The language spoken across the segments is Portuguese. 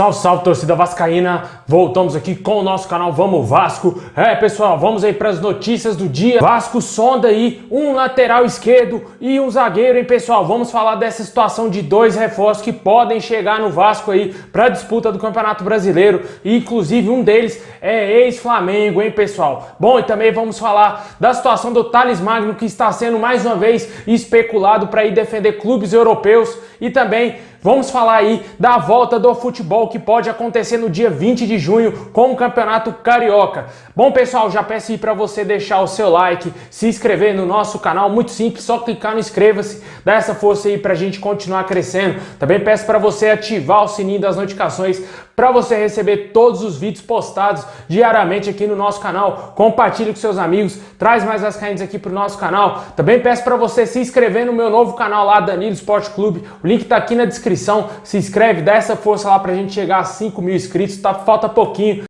Salve, salve, torcida vascaína! Voltamos aqui com o nosso canal Vamos Vasco. Pessoal, vamos aí para as notícias do dia. Vasco sonda aí um lateral esquerdo e um zagueiro, hein, pessoal? Vamos falar dessa situação de dois reforços que podem chegar no Vasco aí para a disputa do Campeonato Brasileiro. E, inclusive, um deles é ex-Flamengo, hein, pessoal? Bom, e também vamos falar da situação do Thales Magno, que está sendo mais uma vez especulado para ir defender clubes europeus. E também vamos falar aí da volta do futebol que pode acontecer no dia 20 de junho com o Campeonato Carioca. Bom, pessoal, já peço aí para você deixar o seu like, se inscrever no nosso canal, muito simples, só clicar no inscreva-se, dá essa força aí pra gente continuar crescendo. Também peço para você ativar o sininho das notificações para você receber todos os vídeos postados diariamente aqui no nosso canal. Compartilhe com seus amigos, traz mais vascaínos aqui pro nosso canal. Também peço para você se inscrever no meu novo canal lá, Danilo Esporte Clube. O link tá aqui na descrição. Se inscreve, dá essa força lá pra gente chegar a 5 mil inscritos, tá? Falta pouquinho.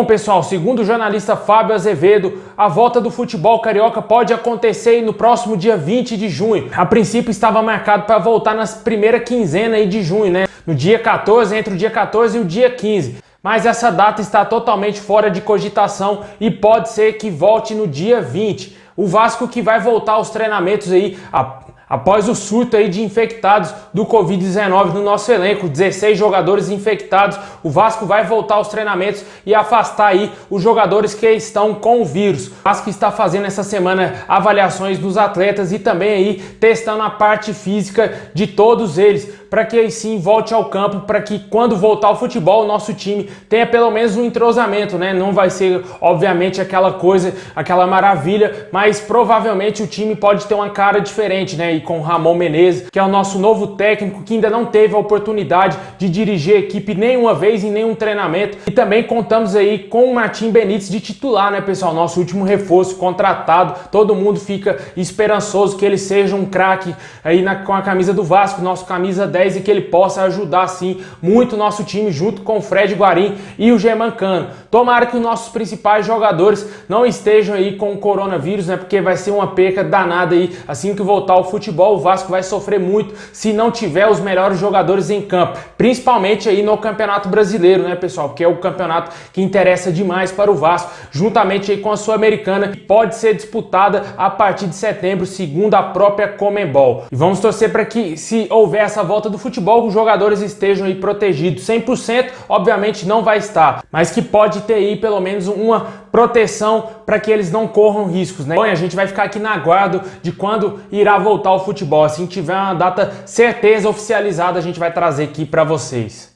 Bom, pessoal, segundo o jornalista Fábio Azevedo, a volta do futebol carioca pode acontecer no próximo dia 20 de junho. A princípio estava marcado para voltar na primeira quinzena aí de junho, né? No dia 14, entre o dia 14 e o dia 15. Mas essa data está totalmente fora de cogitação e pode ser que volte no dia 20. O Vasco que vai voltar aos treinamentos aí após o surto aí de infectados do Covid-19 no nosso elenco, 16 jogadores infectados, o Vasco vai voltar aos treinamentos e afastar aí os jogadores que estão com o vírus. O Vasco está fazendo essa semana avaliações dos atletas e também aí testando a parte física de todos eles, para que aí sim volte ao campo, para que quando voltar ao futebol o nosso time tenha pelo menos um entrosamento, né? Não vai ser obviamente aquela coisa, aquela maravilha, mas provavelmente o time pode ter uma cara diferente, né? E com o Ramon Menezes, que é o nosso novo técnico, que ainda não teve a oportunidade de dirigir a equipe nenhuma vez em nenhum treinamento. E também contamos aí com o Martim Benítez de titular, né, pessoal? Nosso último reforço contratado. Todo mundo fica esperançoso que ele seja um craque aí com a camisa do Vasco, nosso camisa 10, e que ele possa ajudar sim muito o nosso time junto com o Fred Guarim e o Germancano. Tomara que os nossos principais jogadores não estejam aí com o coronavírus, né? Porque vai ser uma perca danada aí assim que voltar ao futebol. O Vasco vai sofrer muito se não tiver os melhores jogadores em campo, principalmente aí no Campeonato Brasileiro, né, pessoal? Que é o campeonato que interessa demais para o Vasco, juntamente aí com a Sul-Americana, que pode ser disputada a partir de setembro, segundo a própria Conmebol. E vamos torcer para que, se houver essa volta do futebol, os jogadores estejam aí protegidos. 100% obviamente não vai estar, mas que pode ter aí pelo menos uma proteção para que eles não corram riscos, né? Bom, a gente vai ficar aqui na aguardo de quando irá voltar ao futebol. Assim que tiver uma data certeza oficializada, a gente vai trazer aqui para vocês.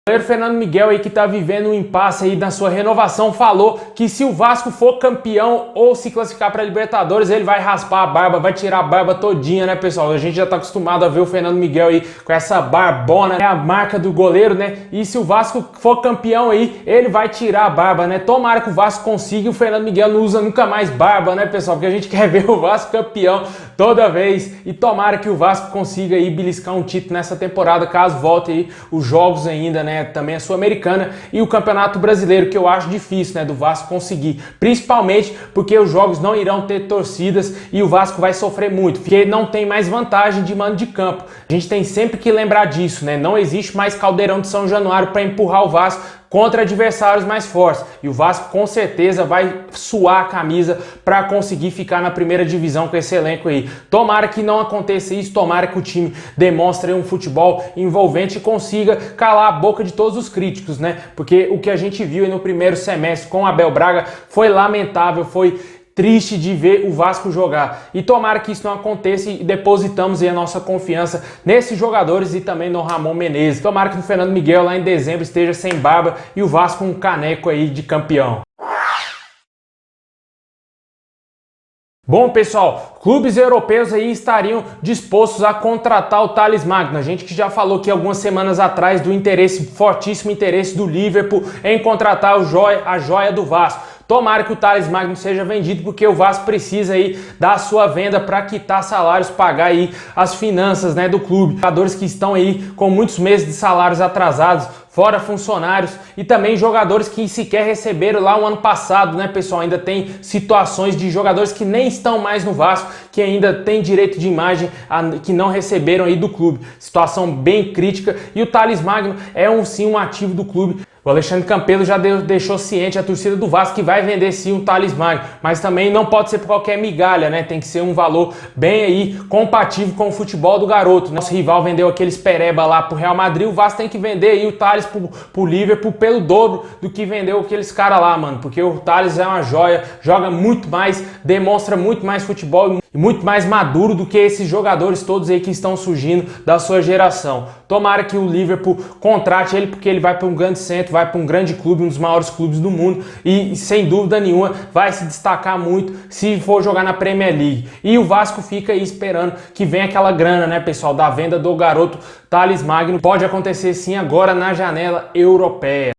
O goleiro Fernando Miguel aí, que tá vivendo um impasse aí na sua renovação, falou que se o Vasco for campeão ou se classificar para Libertadores, ele vai raspar a barba, vai tirar a barba todinha, né, pessoal? A gente já tá acostumado a ver o Fernando Miguel aí com essa barbona, é a marca do goleiro, né? E se o Vasco for campeão aí, ele vai tirar a barba, né? Tomara que o Vasco consiga e o Fernando Miguel não usa nunca mais barba, né, pessoal? Porque a gente quer ver o Vasco campeão toda vez, e tomara que o Vasco consiga aí beliscar um título nessa temporada, caso volte aí os jogos ainda, né? Também a Sul-Americana e o Campeonato Brasileiro, que eu acho difícil, né, do Vasco conseguir, principalmente porque os jogos não irão ter torcidas e o Vasco vai sofrer muito, porque não tem mais vantagem de mando de campo. A gente tem sempre que lembrar disso, né? Não existe mais Caldeirão de São Januário para empurrar o Vasco contra adversários mais fortes, e o Vasco com certeza vai suar a camisa para conseguir ficar na primeira divisão com esse elenco aí. Tomara que não aconteça isso, tomara que o time demonstre um futebol envolvente e consiga calar a boca de todos os críticos, né? Porque o que a gente viu aí no primeiro semestre com o Abel Braga foi lamentável, foi triste de ver o Vasco jogar. E tomara que isso não aconteça e depositamos aí a nossa confiança nesses jogadores e também no Ramon Menezes. Tomara que o Fernando Miguel lá em dezembro esteja sem barba e o Vasco com um caneco aí de campeão. Bom, pessoal, clubes europeus aí estariam dispostos a contratar o Thales Magno. A gente que já falou aqui algumas semanas atrás do fortíssimo interesse do Liverpool em contratar a joia do Vasco. Tomara que o Thales Magno seja vendido, porque o Vasco precisa aí da sua venda para quitar salários, pagar aí as finanças, né, do clube. Jogadores que estão aí com muitos meses de salários atrasados, fora funcionários, e também jogadores que sequer receberam lá o ano passado, né, pessoal? Ainda tem situações de jogadores que nem estão mais no Vasco, que ainda tem direito de imagem que não receberam aí do clube. Situação bem crítica e o Thales Magno é sim um ativo do clube. O Alexandre Campelo já deixou ciente a torcida do Vasco que vai vender sim o Thales Magno, mas também não pode ser por qualquer migalha, né? Tem que ser um valor bem aí compatível com o futebol do garoto. Nosso rival vendeu aqueles pereba lá pro Real Madrid, o Vasco tem que vender aí o Thales pro Liverpool pelo dobro do que vendeu aqueles caras lá, mano, porque o Thales é uma joia, joga muito mais, demonstra muito mais futebol e muito mais maduro do que esses jogadores todos aí que estão surgindo da sua geração. Tomara que o Liverpool contrate ele, porque ele vai para um grande centro, vai para um grande clube, um dos maiores clubes do mundo e sem dúvida nenhuma vai se destacar muito se for jogar na Premier League. E o Vasco fica aí esperando que venha aquela grana, né, pessoal, da venda do garoto Thales Magno. Pode acontecer sim agora na janela europeia.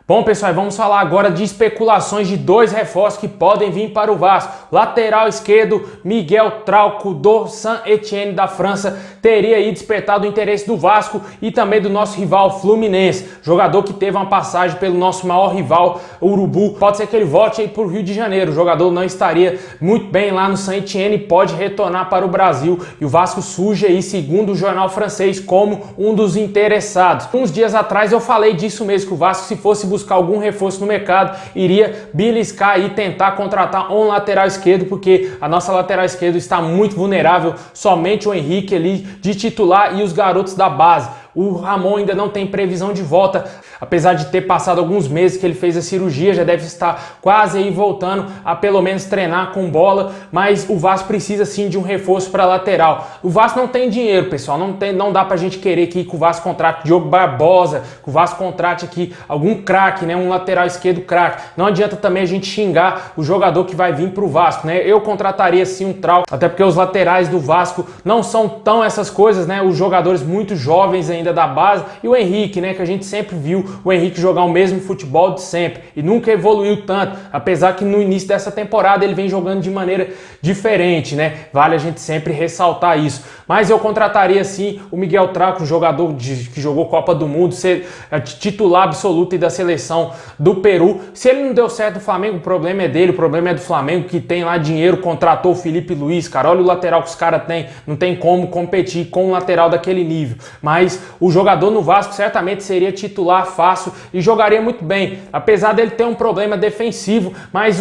Bom, pessoal, vamos falar agora de especulações de dois reforços que podem vir para o Vasco. Lateral esquerdo, Miguel Trauco, do Saint-Étienne da França, teria aí despertado o interesse do Vasco e também do nosso rival Fluminense. Jogador que teve uma passagem pelo nosso maior rival, Urubu. Pode ser que ele volte aí para o Rio de Janeiro. O jogador não estaria muito bem lá no Saint-Étienne e pode retornar para o Brasil. E o Vasco surge aí, segundo o jornal francês, como um dos interessados. Uns dias atrás eu falei disso mesmo, que o Vasco, se fosse buscar algum reforço no mercado, iria beliscar e tentar contratar um lateral esquerdo, porque a nossa lateral esquerda está muito vulnerável, somente o Henrique ali de titular e os garotos da base. O Ramon ainda não tem previsão de volta, apesar de ter passado alguns meses que ele fez a cirurgia, já deve estar quase aí voltando a pelo menos treinar com bola, mas o Vasco precisa sim de um reforço para lateral. O Vasco não tem dinheiro, pessoal, não dá pra gente querer que o Vasco contrate Diogo Barbosa, que o Vasco contrate aqui algum craque, né, um lateral esquerdo craque. Não adianta também a gente xingar o jogador que vai vir pro Vasco, né? Eu contrataria sim um Trauco, até porque os laterais do Vasco não são tão essas coisas, né? Os jogadores muito jovens ainda da base, e o Henrique, né, que a gente sempre viu o Henrique jogar o mesmo futebol de sempre e nunca evoluiu tanto, apesar que no início dessa temporada ele vem jogando de maneira diferente, né? Vale a gente sempre ressaltar isso. Mas eu contrataria sim o Miguel Trauco, jogador que jogou Copa do Mundo, ser titular absoluto da seleção do Peru. Se ele não deu certo no Flamengo, o problema é dele, o problema é do Flamengo, que tem lá dinheiro, contratou o Felipe Luiz, cara, olha o lateral que os caras têm, não tem como competir com um lateral daquele nível. Mas o jogador no Vasco certamente seria titular fácil e jogaria muito bem, apesar dele ter um problema defensivo, mas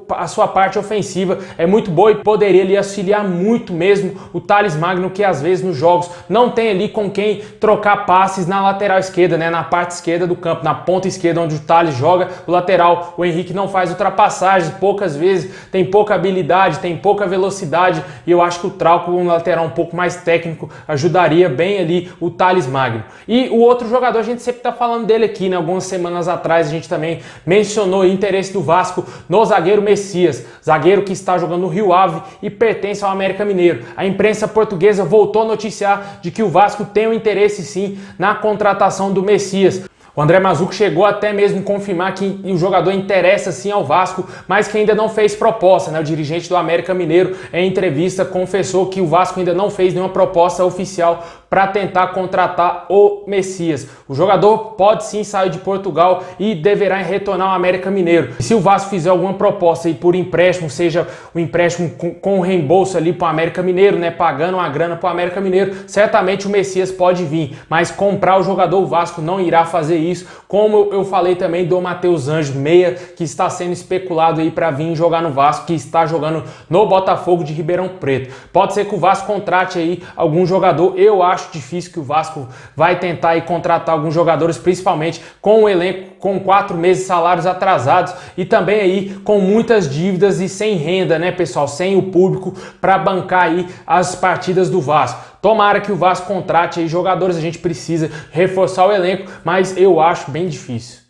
a sua parte ofensiva é muito boa e poderia lhe auxiliar muito mesmo o Thales Magno, que às vezes nos jogos não tem ali com quem trocar passes na lateral esquerda, né, na parte esquerda do campo, na ponta esquerda onde o Thales joga, o lateral, o Henrique não faz ultrapassagens, poucas vezes, tem pouca habilidade, tem pouca velocidade, e eu acho que o Trauco, um lateral um pouco mais técnico, ajudaria bem ali o Thales Magno. E o outro jogador, a gente sempre tá falando dele aqui, né, algumas semanas atrás a gente também mencionou o interesse do Vasco no zagueiro Messias, zagueiro que está jogando no Rio Ave e pertence ao América Mineiro. A imprensa portuguesa voltou a noticiar de que o Vasco tem um interesse sim na contratação do Messias. O André Mazzucchi chegou até mesmo confirmar que o jogador interessa sim ao Vasco, mas que ainda não fez proposta, né? O dirigente do América Mineiro, em entrevista, confessou que o Vasco ainda não fez nenhuma proposta oficial para tentar contratar o Messias. O jogador pode sim sair de Portugal e deverá retornar ao América Mineiro. E se o Vasco fizer alguma proposta aí por empréstimo, seja o empréstimo com reembolso ali para o América Mineiro, né, pagando uma grana para o América Mineiro, certamente o Messias pode vir, mas comprar o jogador, o Vasco não irá fazer isso, como eu falei também do Matheus Anjo, meia, que está sendo especulado aí para vir jogar no Vasco, que está jogando no Botafogo de Ribeirão Preto. Pode ser que o Vasco contrate aí algum jogador, eu acho difícil que o Vasco vai tentar aí contratar alguns jogadores, principalmente com o elenco com 4 meses de salários atrasados e também aí com muitas dívidas e sem renda, né, pessoal, sem o público para bancar aí as partidas do Vasco. Tomara que o Vasco contrate aí jogadores, a gente precisa reforçar o elenco, mas eu acho bem difícil.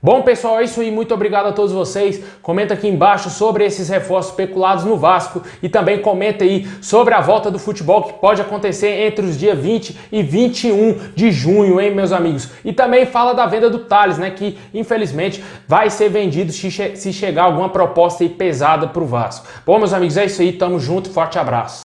Bom, pessoal, é isso aí. Muito obrigado a todos vocês. Comenta aqui embaixo sobre esses reforços especulados no Vasco e também comenta aí sobre a volta do futebol que pode acontecer entre os dias 20 e 21 de junho, hein, meus amigos? E também fala da venda do Thales, né, que infelizmente vai ser vendido se chegar alguma proposta aí pesada pro Vasco. Bom, meus amigos, é isso aí. Tamo junto. Forte abraço.